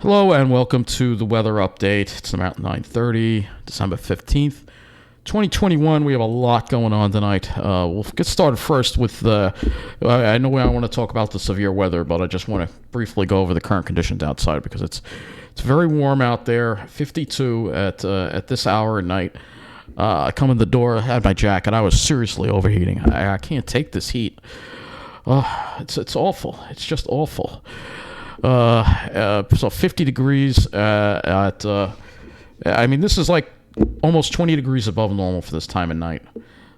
Hello and welcome to the weather update. It's about 9:30, December 15th, 2021. We have a lot going on tonight. We'll get started first with I know I want to talk about the severe weather, but I just want to briefly go over the current conditions outside because it's very warm out there. 52 at this hour at night. I come in the door, I had my jacket. I was seriously overheating. I can't take this heat. It's awful. It's just awful. So 50 degrees this is like almost 20 degrees above normal for this time of night.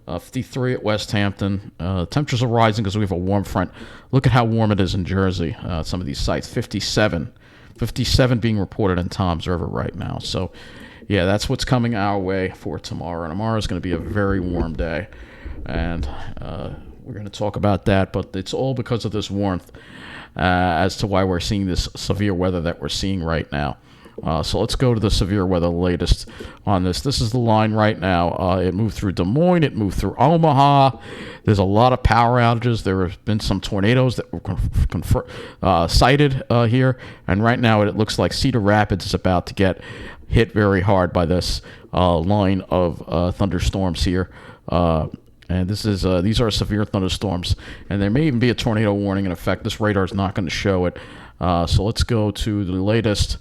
53 at West Hampton. Temperatures are rising because we have a warm front. Look at how warm it is in Jersey. Some of these sites, 57 being reported in Toms River right now. So yeah, that's what's coming our way for tomorrow. Tomorrow is going to be a very warm day, and we're going to talk about that, but it's all because of this warmth as to why we're seeing this severe weather that we're seeing right now. So let's go to the severe weather latest on this. This is the line right now. It moved through Des Moines. It moved through Omaha. There's a lot of power outages. There have been some tornadoes that were cited here. And right now it looks like Cedar Rapids is about to get hit very hard by this line of thunderstorms here. And these are severe thunderstorms, and there may even be a tornado warning in effect. This radar is not going to show it. So let's go to the latest.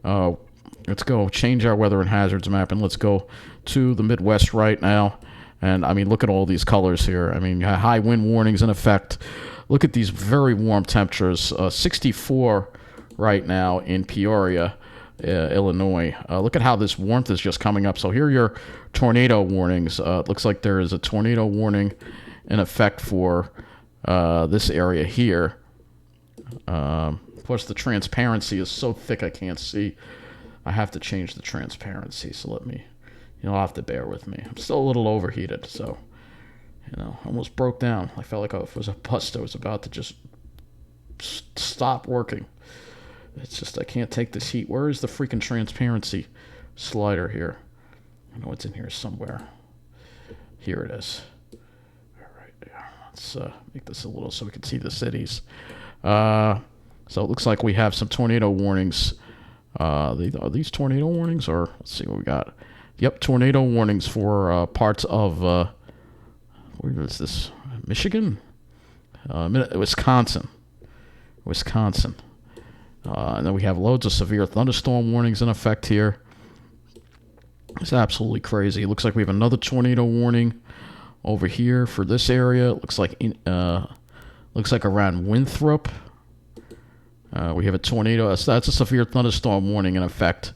Let's go change our weather and hazards map, and let's go to the Midwest right now. And I mean, look at all these colors here. I mean, high wind warnings in effect. Look at these very warm temperatures. 64 right now in Peoria, Illinois. Look at how this warmth is just coming up. So here are your tornado warnings. It looks like there is a tornado warning in effect for this area here. Plus the transparency is so thick I can't see. I have to change the transparency, so you'll have to bear with me. I'm still a little overheated, so almost broke down. I felt like it was a bus that was about to just stop working. It's just I can't take this heat. Where is the freaking transparency slider here? I know it's in here somewhere. Here it is. All right, yeah. Let's make this a little so we can see the cities. So it looks like we have some tornado warnings. Are these tornado warnings, or let's see what we got. Yep, tornado warnings for parts of where is this? Michigan, Wisconsin. And then we have loads of severe thunderstorm warnings in effect here. It's absolutely crazy. It looks like we have another tornado warning over here for this area. It looks like around Winthrop. We have a tornado. That's a severe thunderstorm warning in effect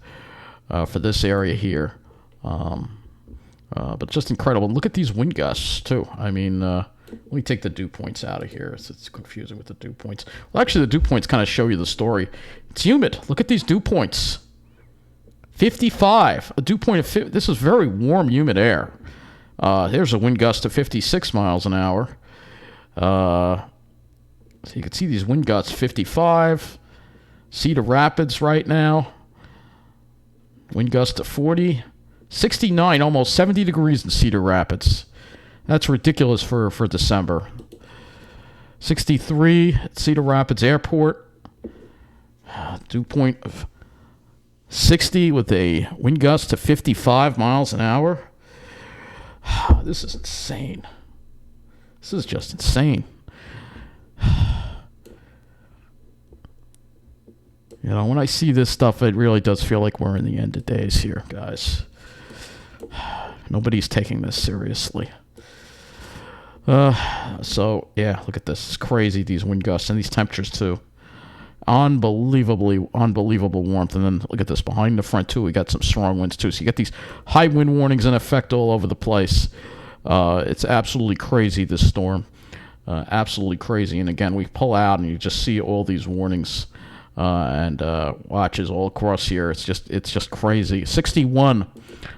for this area here. But just incredible. Look at these wind gusts too. I mean, let me take the dew points out of here. It's confusing with the dew points. Well, actually, the dew points kind of show you the story. It's humid. Look at these dew points. 55. A dew point of 50. This is very warm, humid air. There's a wind gust of 56 miles an hour. So you can see these wind gusts, 55. Cedar Rapids right now. Wind gust of 40. 69, almost 70 degrees in Cedar Rapids. That's ridiculous for December. 63 at Cedar Rapids Airport. Dew point of 60 with a wind gust to 55 miles an hour. This is insane. This is just insane. When I see this stuff, it really does feel like we're in the end of days here, guys. Nobody's taking this seriously. So yeah, look at this. It's crazy, these wind gusts and these temperatures too. Unbelievable warmth. And then look at this behind the front too. We got some strong winds too. So you got these high wind warnings in effect all over the place. It's absolutely crazy, this storm. Absolutely crazy. And again, we pull out and you just see all these warnings and watches all across here. It's just crazy. 61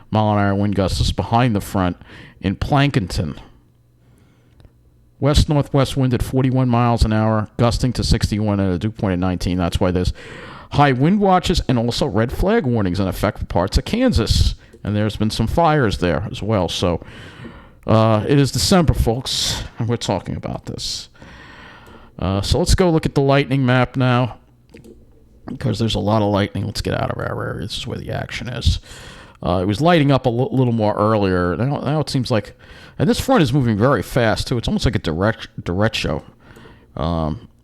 mile an hour wind gusts. This is behind the front in Plankinton. West-northwest wind at 41 miles an hour, gusting to 61 at a dew point of 19. That's why there's high wind watches and also red flag warnings in effect for parts of Kansas. And there's been some fires there as well. So it is December, folks, and we're talking about this. So let's go look at the lightning map now. because there's a lot of lightning. Let's get out of our area. This is where the action is. It was lighting up a little more earlier. Now it seems like, and this front is moving very fast too. It's almost like a derecho.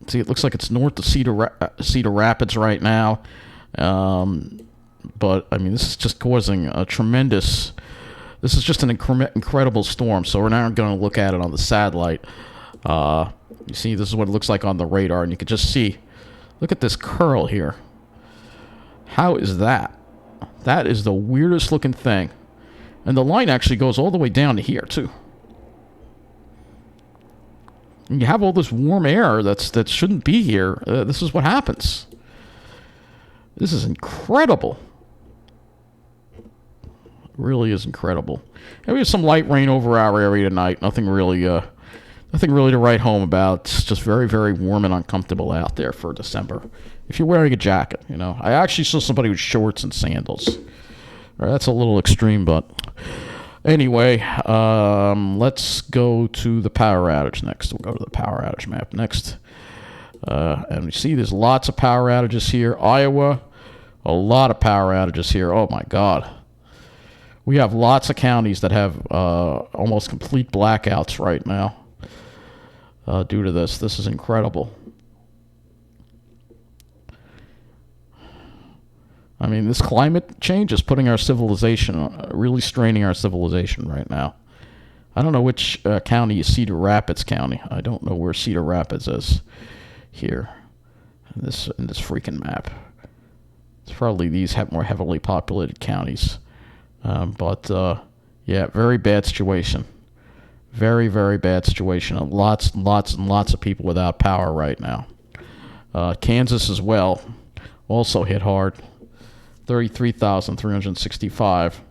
See, it looks like it's north of Cedar Rapids right now. But I mean, this is just causing a tremendous. This is just an incredible storm. So we're now going to look at it on the satellite. You see, this is what it looks like on the radar, and you can just see. Look at this curl here. How is that? That is the weirdest looking thing. And the line actually goes all the way down to here, too. And you have all this warm air that shouldn't be here. This is what happens. This is incredible. It really is incredible. And we have some light rain over our area tonight. Nothing really to write home about. It's just very, very warm and uncomfortable out there for December. If you're wearing a jacket, you know. I actually saw somebody with shorts and sandals. That's a little extreme, but anyway, let's go to the power outage next. We'll go to the power outage map next. And we see there's lots of power outages here. Iowa, a lot of power outages here. Oh, my God. We have lots of counties that have almost complete blackouts right now due to this. This is incredible. I mean, this climate change is putting our civilization, really straining our civilization right now. I don't know which county is Cedar Rapids County. I don't know where Cedar Rapids is here in this freaking map. It's probably these more heavily populated counties. Yeah, very bad situation. Very, very bad situation. Lots and lots of people without power right now. Kansas as well, also hit hard. 33,365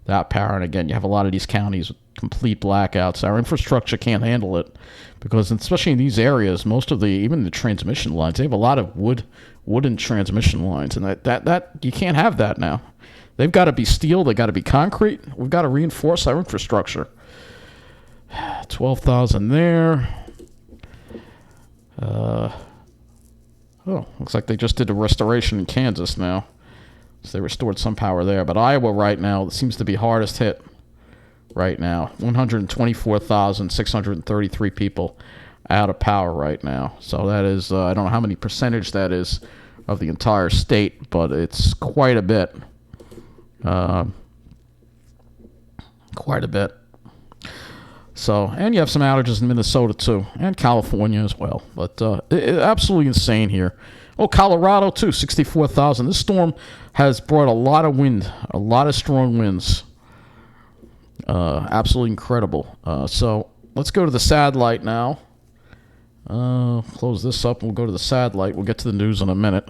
without power. And again, you have a lot of these counties with complete blackouts. Our infrastructure can't handle it because, especially in these areas, most of even the transmission lines, they have a lot of wooden transmission lines, and that you can't have that now. They've got to be steel. They've got to be concrete. We've got to reinforce our infrastructure. 12,000 there. Looks like they just did a restoration in Kansas now. So they restored some power there. But Iowa right now seems to be hardest hit right now. 124,633 people out of power right now. So that is, I don't know how many percentage that is of the entire state, but it's quite a bit. Quite a bit. So, and you have some outages in Minnesota too, and California as well. But absolutely insane here. Oh, Colorado too, 64,000. This storm has brought a lot of wind, a lot of strong winds. Absolutely incredible. So let's go to the satellite now. Close this up and we'll go to the satellite. We'll get to the news in a minute.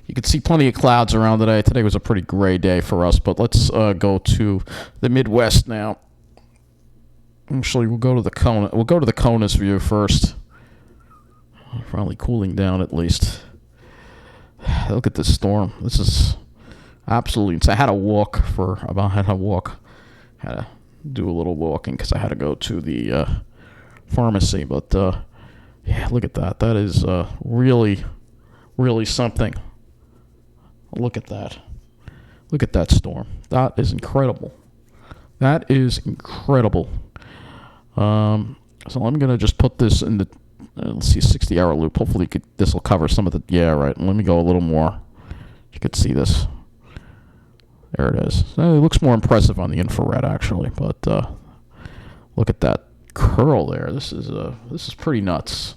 You can see plenty of clouds around today. Today was a pretty gray day for us, but let's go to the Midwest now. Actually, we'll go to the Kona. We'll go to the CONUS view first. Probably cooling down at least. Look at this storm. This is absolutely insane. I had to walk had to do a little walking because I had to go to the pharmacy. But yeah, look at that. That is really, really something. Look at that. Look at that storm. That is incredible. That is incredible. So I'm going to just put this in the, let's see, 60-hour loop. Hopefully this will cover some of the, yeah, right. Let me go a little more. You could see this. There it is. It looks more impressive on the infrared, actually. But look at that curl there. This is pretty nuts.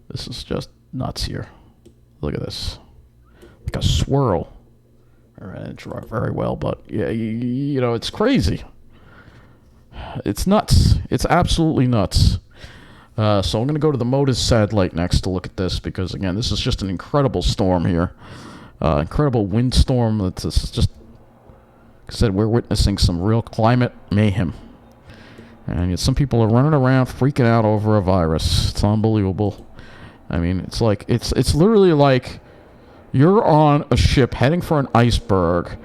This is just nuts here. Look at this. Like a swirl. All right, it draw very well, but yeah, you know, it's crazy. It's nuts. It's absolutely nuts. So I'm going to go to the MODIS satellite next to look at this because, again, this is just an incredible storm here. Incredible windstorm. It's just, like I said, we're witnessing some real climate mayhem. And yet some people are running around freaking out over a virus. It's unbelievable. I mean, it's like, it's literally like you're on a ship heading for an iceberg,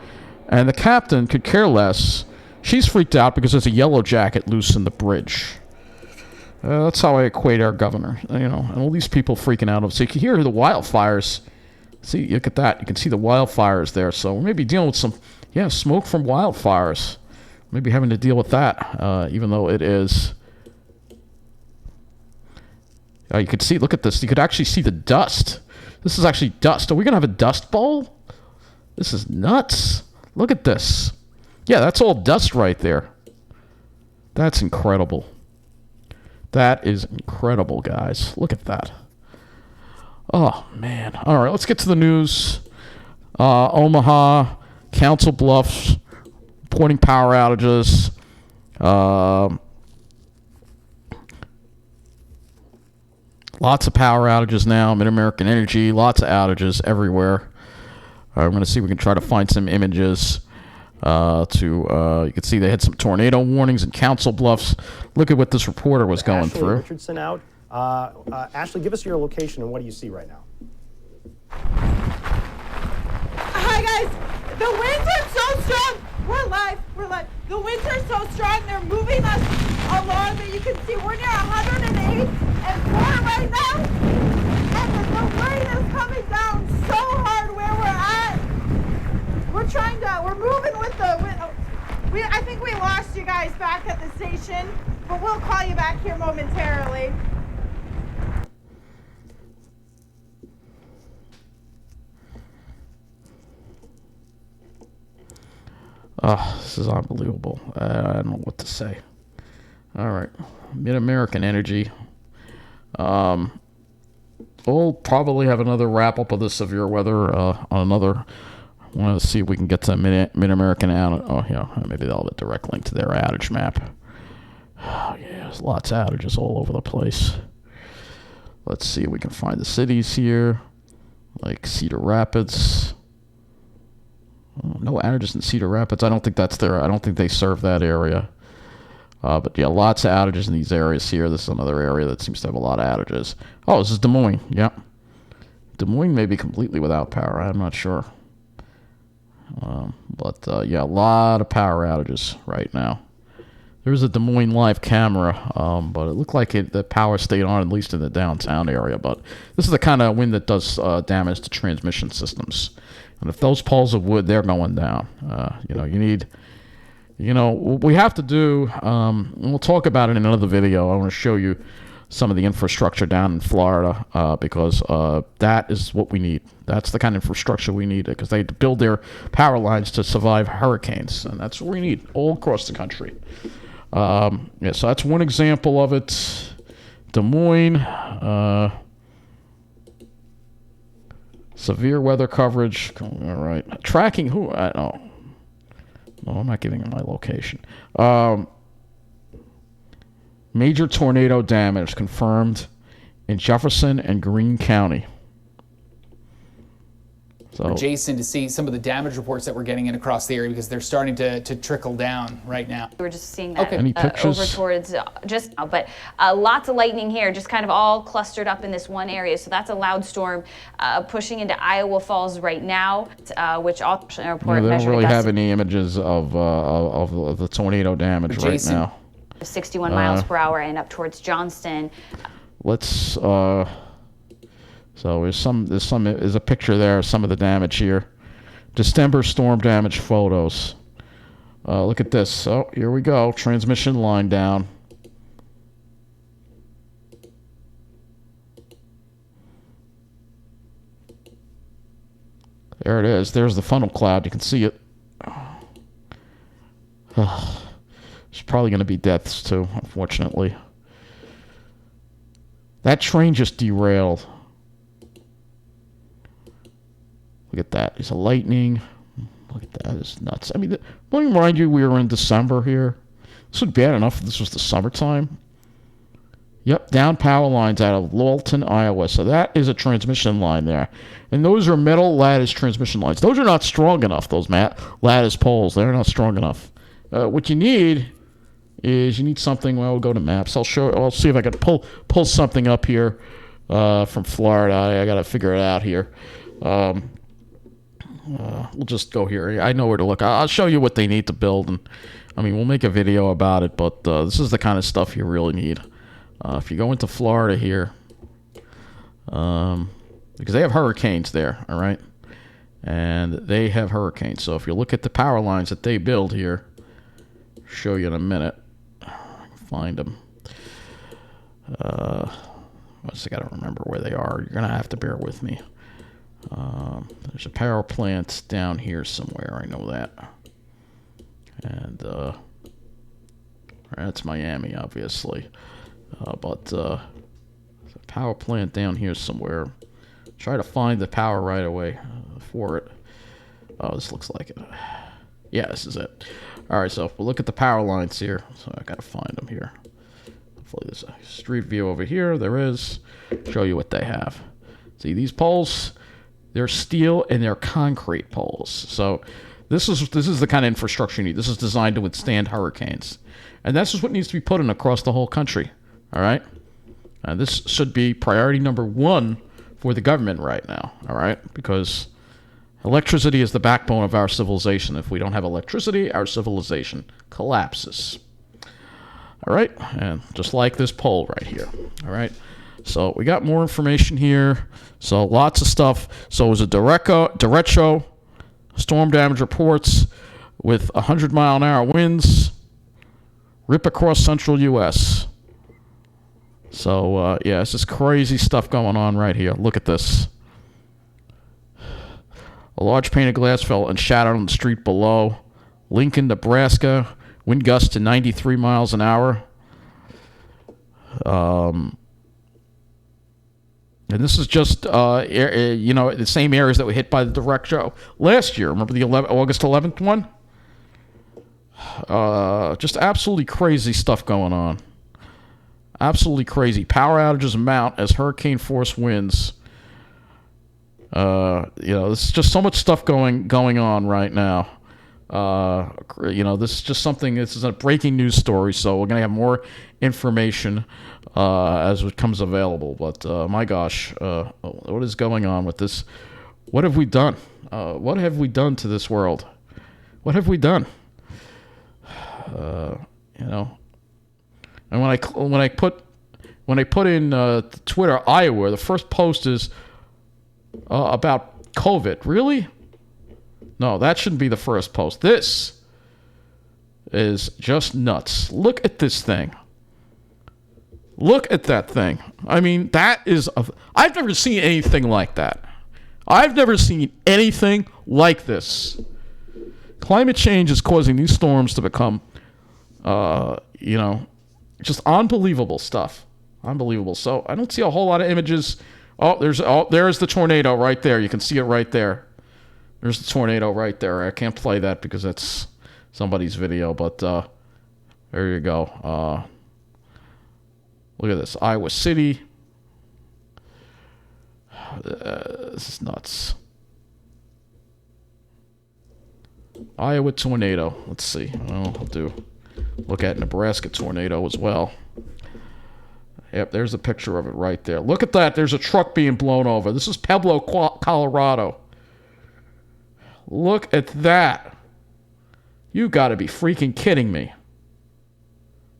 and the captain could care less. She's freaked out because there's a yellow jacket loose in the bridge. That's how I equate our governor, you know, and all these people freaking out. So you can hear the wildfires See, look at that. You can see the wildfires there. So we may be dealing with some, smoke from wildfires. Maybe having to deal with that, even though it is. You could see, look at this. You could actually see the dust. This is actually dust. Are we going to have a dust bowl? This is nuts. Look at this. Yeah, that's all dust right there. That's incredible. That is incredible, guys. Look at that. Oh, man. All right, let's get to the news. Omaha, Council Bluffs, reporting power outages. Lots of power outages now. Mid-American Energy, lots of outages everywhere. I'm going to see if we can try to find some images. You can see they had some tornado warnings in Council Bluffs. Look at what this reporter was going through. Richardson out. Ashley, give us your location and what do you see right now? Hi guys, the winds are so strong. We're live. The winds are so strong. They're moving us along that you can see we're near 108 and 4 right now. And the rain is coming down so hard where we're at. We're moving with the wind. I think we lost you guys back at the station, but we'll call you back here momentarily. Oh, this is unbelievable. I don't know what to say. All right. Mid-American Energy. We'll probably have another wrap-up of the severe weather on another. I want to see if we can get to Mid-American outage. Oh, yeah. Maybe they'll have a direct link to their outage map. Oh, yeah. There's lots of outages all over the place. Let's see if we can find the cities here. Like Cedar Rapids. No outages in Cedar Rapids. I don't think that's there. I don't think they serve that area. But yeah, lots of outages in these areas here. This is another area that seems to have a lot of outages. Oh, this is Des Moines. Yeah. Des Moines may be completely without power. I'm not sure. Yeah, a lot of power outages right now. There's a Des Moines live camera, but it looked like the power stayed on, at least in the downtown area. But this is the kind of wind that does damage to transmission systems. And if those poles of wood, they're going down. What we have to do, and we'll talk about it in another video. I want to show you some of the infrastructure down in Florida because that is what we need. That's the kind of infrastructure we need because they build their power lines to survive hurricanes, and that's what we need all across the country. So that's one example of it. Des Moines. Severe weather coverage. All right. Tracking who? I don't. No, I'm not giving them my location. Major tornado damage confirmed in Jefferson and Greene County. So, Jason, to see some of the damage reports that we're getting in across the area because they're starting to trickle down right now. We're just seeing that Any pictures? over towards just now, but lots of lightning here, just kind of all clustered up in this one area. So that's a loud storm pushing into Iowa Falls right now, which all report they don't really have any images of the tornado damage Jason. right now. 61 miles per hour and up towards Johnston. Let's. So there's a picture there of some of the damage here. December storm damage photos. Look at this. Oh, here we go. Transmission line down. There it is. There's the funnel cloud. You can see it. There's probably going to be deaths too, unfortunately. That train just derailed. Look at that. There's a lightning. Look at that. It's nuts. I mean, let me remind you, we were in December here. This would be bad enough if this was the summertime. Yep, down power lines out of Lawton, Iowa. So that is a transmission line there. And those are metal lattice transmission lines. Those are not strong enough, those lattice poles. They're not strong enough. What you need is you need something. Well, we'll go to maps. I'll see if I can pull something up here from Florida. I got to figure it out here. We'll just go here. I know where to look. I'll show you what they need to build, and we'll make a video about it. But this is the kind of stuff you really need. If you go into Florida here, because they have hurricanes there, all right? And they have hurricanes. So if you look at the power lines that they build here, show you in a minute. Find them. I just got to remember where they are. You're going to have to bear with me. There's a power plant down here somewhere. I know that. And that's Miami, obviously. But there's a power plant down here somewhere. Try to find the power right away for it. Oh, this looks like it. Yeah, this is it. All right, so if we look at the power lines here, so I gotta find them here. Hopefully there's a street view over here. There is. Show you what they have. See these poles? They're steel and they're concrete poles. So this is the kind of infrastructure you need. This is designed to withstand hurricanes, and that's just what needs to be put in across the whole country. All right, this should be priority number one for the government right now, all right? Because electricity is the backbone of our civilization. If we don't have electricity, our civilization collapses. All right, and just like this pole right here, all right? So we got more information here. So lots of stuff. So it was a derecho, storm damage reports with 100-mile-an-hour winds, rip across central U.S., So, yeah, it's just crazy stuff going on right here. Look at this. A large pane of glass fell and shattered on the street below. Lincoln, Nebraska. Wind gusts to 93 miles an hour. And this is just, the same areas that were hit by the derecho last year. Remember the August 11th one? Just absolutely crazy stuff going on. Absolutely crazy. Power outages mount as hurricane force winds. There's just so much stuff going on right now. This is just something. This is a breaking news story, so we're gonna have more information as it comes available. But my gosh, what is going on with this? What have we done? What have we done to this world? What have we done? And when I put in Twitter Iowa, the first post is about COVID. Really? No, that shouldn't be the first post. This is just nuts. Look at this thing. Look at that thing. I mean, I've never seen anything like that. I've never seen anything like this. Climate change is causing these storms to become, just unbelievable stuff. Unbelievable. So I don't see a whole lot of images. There's the tornado right there. You can see it right there. There's the tornado right there. I can't play that because that's somebody's video, but there you go. Look at this. Iowa City. This is nuts. Iowa tornado. Let's see. I'll look at Nebraska tornado as well. Yep, there's a picture of it right there. Look at that. There's a truck being blown over. This is Pueblo, Colorado. Look at that. You got to be freaking kidding me.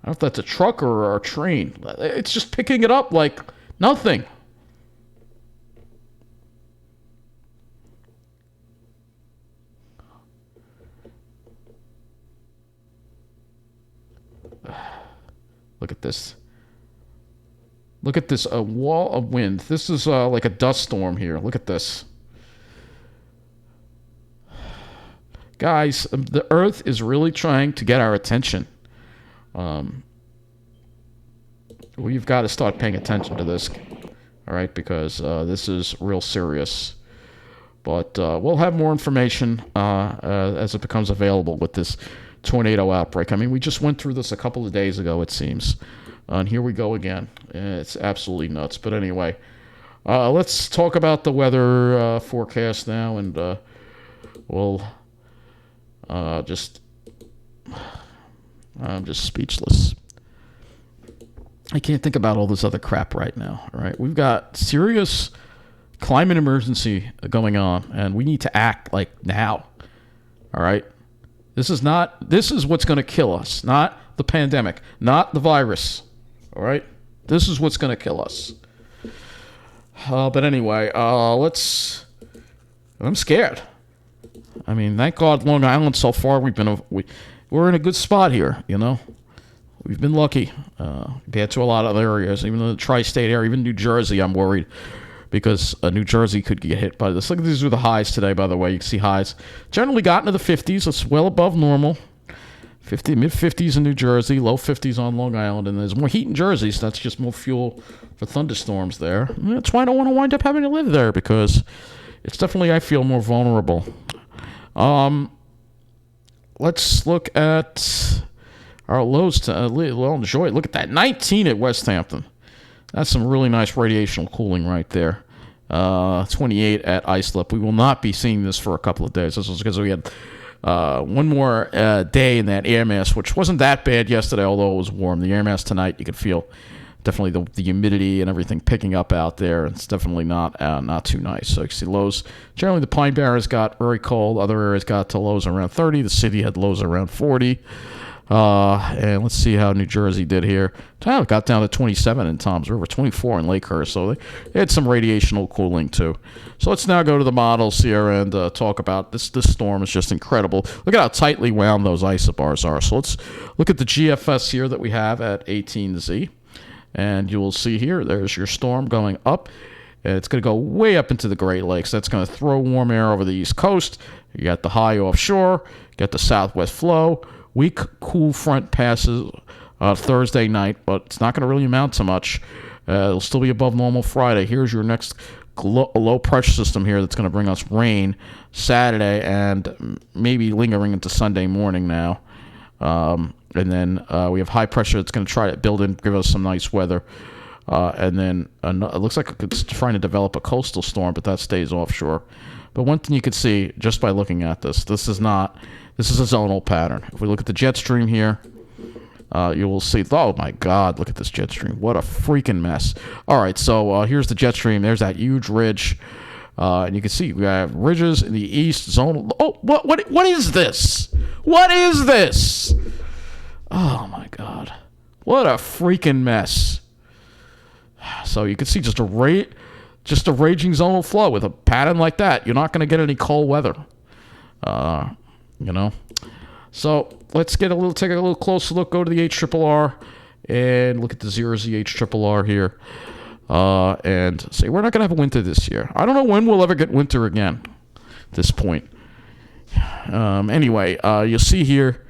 I don't know if that's a truck or a train. It's just picking it up like nothing. Look at this. Look at this wall of wind. This is like a dust storm here. Look at this. Guys, the Earth is really trying to get our attention. We've got to start paying attention to this, all right, because this is real serious. But we'll have more information as it becomes available with this tornado outbreak. I mean, we just went through this a couple of days ago, it seems. And here we go again. It's absolutely nuts. But anyway, let's talk about the weather forecast now, and we'll I'm just speechless. I can't think about all this other crap right now. All right, we've got serious climate emergency going on, and we need to act like now. All right, this is what's going to kill us, not the pandemic, not the virus. All right, this is what's going to kill us. But anyway, I'm scared. I mean, thank God Long Island so far, we're in a good spot here, you know. We've been lucky compared to a lot of other areas, even in the tri-state area, even New Jersey, I'm worried because New Jersey could get hit by this. Look, these are the highs today, by the way. You can see highs generally got into the 50s. It's well above normal. Mid-50s in New Jersey, low 50s on Long Island, and there's more heat in Jersey, so that's just more fuel for thunderstorms there. And that's why I don't want to wind up having to live there, because it's definitely, I feel, more vulnerable. Let's look at our lows to enjoy it. Look at that, 19 at West Hampton. That's some really nice radiational cooling right there. 28 at Islip. We will not be seeing this for a couple of days. This is because we had one more day in that air mass, which wasn't that bad yesterday, although it was warm. The air mass tonight, you could feel definitely the humidity and everything picking up out there. It's definitely not too nice. So you can see lows. Generally, the Pine Barrens got very cold. Other areas got to lows around 30. The city had lows around 40. And let's see how New Jersey did here. Tyler got down to 27 in Toms River, 24 in Lakehurst, so they had some radiational cooling too. So let's now go to the models here and talk about this. This storm is just incredible. Look at how tightly wound those isobars are. So let's look at the GFS here that we have at 18Z, and you will see here, there's your storm going up. And it's going to go way up into the Great Lakes. That's going to throw warm air over the East Coast. You got the high offshore, you got the southwest flow. Weak cool front passes Thursday night, but it's not going to really amount to much. It'll still be above normal Friday. Here's your next low pressure system here that's going to bring us rain Saturday and maybe lingering into Sunday morning now. And then we have high pressure that's going to try to build in, give us some nice weather. And then it looks like it's trying to develop a coastal storm, but that stays offshore. But one thing you can see just by looking at this is a zonal pattern. If we look at the jet stream here, you will see, oh my God, look at this jet stream. What a freaking mess. All right, so here's the jet stream. There's that huge ridge. And you can see we have ridges in the east zonal. Oh, what is this? What is this? Oh my God. What a freaking mess. So you can see just a raging zonal flow with a pattern like that. You're not going to get any cold weather. You know, so let's take a little closer look. Go to the HRRR and look at the 0Z HRRR here, and say we're not going to have a winter this year. I don't know when we'll ever get winter again. At this point, anyway, you'll see here.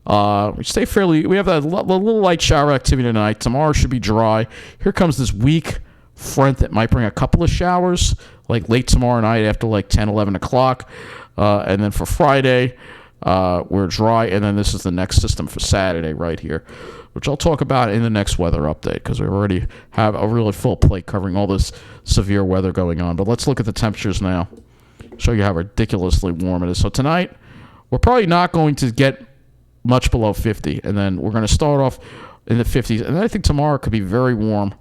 We stay fairly. We have that little light shower activity tonight. Tomorrow should be dry. Here comes this weak front that might bring a couple of showers, like late tomorrow night after like 10, 11 o'clock. And then for Friday, we're dry. And then this is the next system for Saturday right here, which I'll talk about in the next weather update because we already have a really full plate covering all this severe weather going on. But let's look at the temperatures now, show you how ridiculously warm it is. So tonight, we're probably not going to get much below 50. And then we're going to start off in the 50s. And then I think tomorrow could be very warm.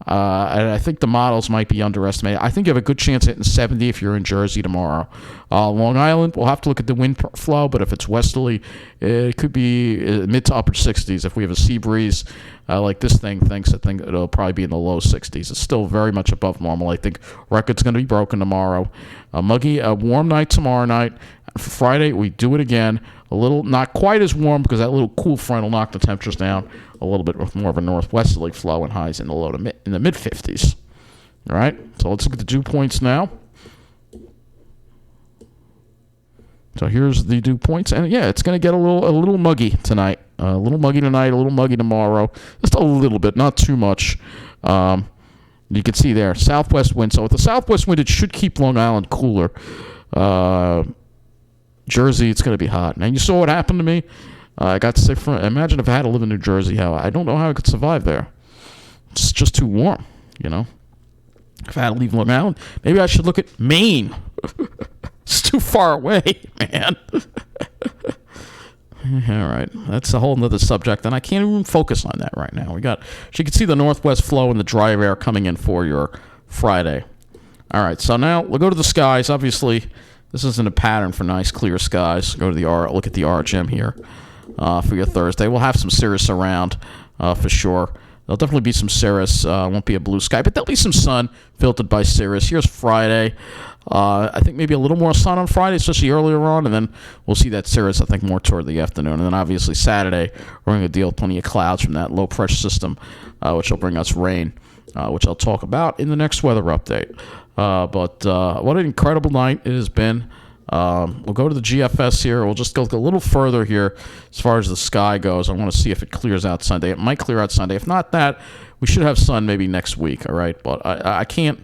And I think the models might be underestimated. I think you have a good chance of hitting 70 if you're in Jersey tomorrow. Long Island, we'll have to look at the wind flow, but if it's westerly, it could be mid to upper 60s. If we have a sea breeze like this thing thinks, I think it'll probably be in the low 60s. It's still very much above normal. I think record's going to be broken tomorrow. A warm night tomorrow night. For Friday, we do it again. A little, not quite as warm because that little cool front will knock the temperatures down a little bit with more of a northwesterly flow and highs in the mid 50s. All right, so let's look at the dew points now. So here's the dew points, and yeah, it's going to get a little muggy tonight. A little muggy tonight, a little muggy tomorrow. Just a little bit, not too much. You can see there, southwest wind. So with the southwest wind, it should keep Long Island cooler. Jersey, it's going to be hot. And you saw what happened to me. I got sick from. Imagine if I had to live in New Jersey. How I don't know how I could survive there. It's just too warm, you know. If I had to leave Long Island, maybe I should look at Maine. It's too far away, man. All right, that's a whole nother subject, and I can't even focus on that right now. So you can see the northwest flow and the dry air coming in for your Friday. All right, so now we'll go to the skies. Obviously, this isn't a pattern for nice clear skies. Go to the look at the RHM here for your Thursday. We'll have some cirrus around for sure. There'll definitely be some cirrus. Won't be a blue sky, but there'll be some sun filtered by cirrus. Here's Friday. I think maybe a little more sun on Friday, especially earlier on, and then we'll see that cirrus, I think, more toward the afternoon. And then obviously Saturday, we're going to deal with plenty of clouds from that low pressure system, which will bring us rain, which I'll talk about in the next weather update. But what an incredible night it has been. We'll go to the GFS here. We'll just go a little further here as far as the sky goes. I want to see if it clears out Sunday. It might clear out Sunday. If not that, we should have sun maybe next week, all right? But I can't.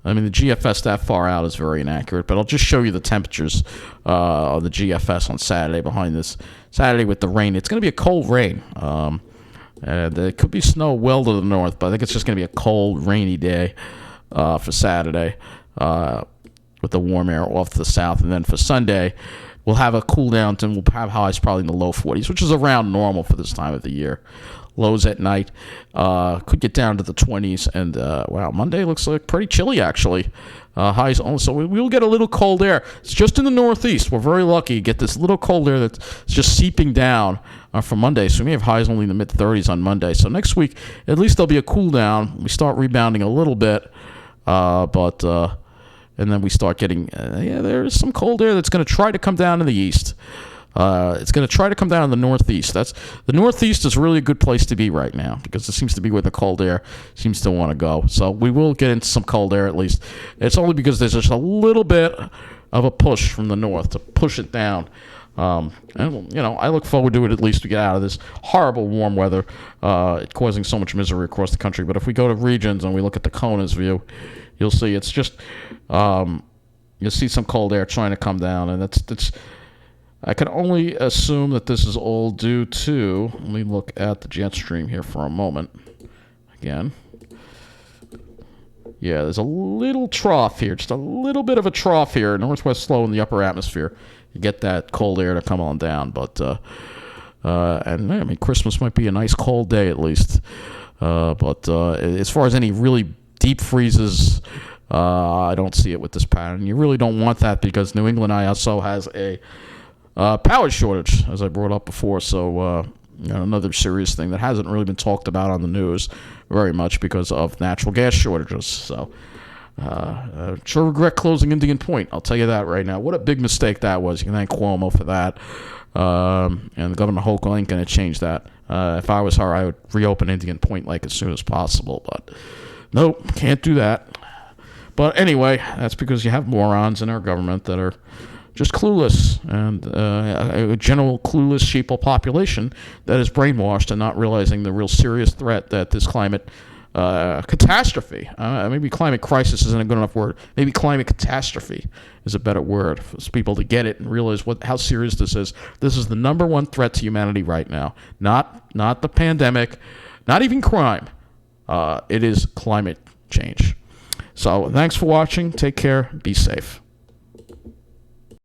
I mean, the GFS that far out is very inaccurate, but I'll just show you the temperatures of the GFS on Saturday behind this. Saturday with the rain. It's going to be a cold rain. And it could be snow well to the north, but I think it's just going to be a cold, rainy day for Saturday with the warm air off to the south. And then for Sunday, we'll have a cool down, and we'll have highs probably in the low 40s, which is around normal for this time of the year. Lows at night could get down to the 20s, and wow, Monday looks like pretty chilly actually. Highs also, we will get a little cold air. It's just in the northeast. We're very lucky to get this little cold air that's just seeping down from Monday. So we may have highs only in the mid 30s on Monday. So next week, at least there'll be a cool down. We start rebounding a little bit, and then we start getting there's some cold air that's going to try to come down in the east. It's going to try to come down in the northeast. The northeast is really a good place to be right now because it seems to be where the cold air seems to want to go. So we will get into some cold air at least. It's only because there's just a little bit of a push from the north to push it down. And I look forward to it at least to get out of this horrible warm weather. It's causing so much misery across the country. But if we go to regions and we look at the CONUS view, you'll see it's just you'll see some cold air trying to come down, and that's. I can only assume that this is all due to, let me look at the jet stream here for a moment. Again. Yeah, there's a little trough here, just a little bit of a trough here, northwest flow in the upper atmosphere. You get that cold air to come on down, but, and I mean, Christmas might be a nice cold day at least. But as far as any really deep freezes, I don't see it with this pattern. You really don't want that because New England ISO has a power shortage, as I brought up before, so another serious thing that hasn't really been talked about on the news very much because of natural gas shortages. So, sure regret closing Indian Point. I'll tell you that right now. What a big mistake that was. You can thank Cuomo for that. And Governor Hochul ain't going to change that. If I was her, I would reopen Indian Point like as soon as possible. But nope, can't do that. But anyway, that's because you have morons in our government that are just clueless, and a general clueless sheeple population that is brainwashed and not realizing the real serious threat that this climate catastrophe, maybe climate crisis isn't a good enough word, maybe climate catastrophe is a better word for people to get it and realize how serious this is. This is the number one threat to humanity right now. Not the pandemic, not even crime. It is climate change. So thanks for watching. Take care. Be safe.